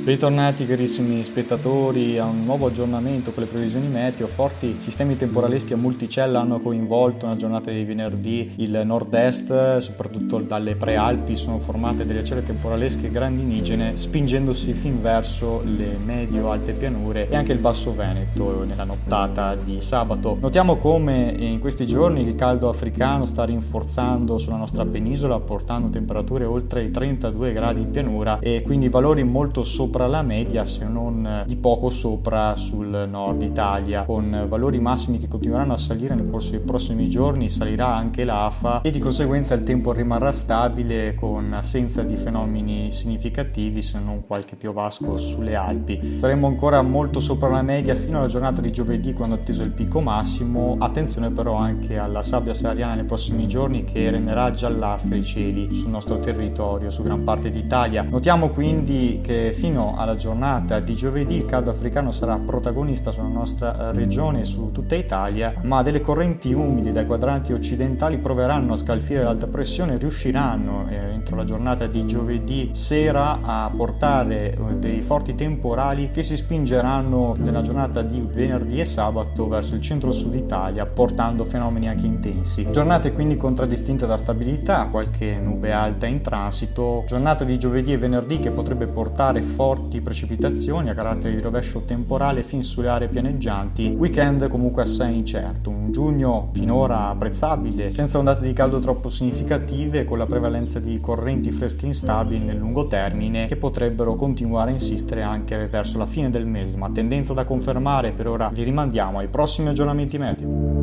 Bentornati carissimi spettatori a un nuovo aggiornamento con le previsioni meteo. Forti sistemi temporaleschi a multicella hanno coinvolto nella giornata di venerdì il nord-est, soprattutto dalle prealpi sono formate delle celle temporalesche grandinigene spingendosi fin verso le medio-alte pianure e anche il basso Veneto nella nottata di sabato. Notiamo come in questi giorni il caldo africano sta rinforzando sulla nostra penisola, portando temperature oltre i 32 gradi in pianura e quindi valori molto sopra la media, se non di poco sopra sul nord Italia, con valori massimi che continueranno a salire nel corso dei prossimi giorni. Salirà anche l'AFA e di conseguenza il tempo rimarrà stabile con assenza di fenomeni significativi, se non qualche piovasco sulle Alpi. Saremo ancora molto sopra la media fino alla giornata di giovedì, quando atteso il picco massimo. Attenzione però anche alla sabbia sahariana nei prossimi giorni, che renderà giallastri i cieli sul nostro territorio, su gran parte d'Italia. Notiamo quindi che fino alla giornata di giovedì il caldo africano sarà protagonista sulla nostra regione e su tutta Italia, ma delle correnti umide dai quadranti occidentali proveranno a scalfire l'alta pressione e riusciranno entro la giornata di giovedì sera a portare dei forti temporali che si spingeranno nella giornata di venerdì e sabato verso il centro-sud Italia, portando fenomeni anche intensi. Giornate quindi contraddistinte da stabilità, qualche nube alta in transito, giornata di giovedì e venerdì che potrebbe portare forti precipitazioni a carattere di rovescio temporale fin sulle aree pianeggianti, weekend comunque assai incerto, un giugno finora apprezzabile, senza ondate di caldo troppo significative, con la prevalenza di correnti fresche instabili nel lungo termine che potrebbero continuare a insistere anche verso la fine del mese, ma tendenza da confermare. Per ora vi rimandiamo ai prossimi aggiornamenti meteo.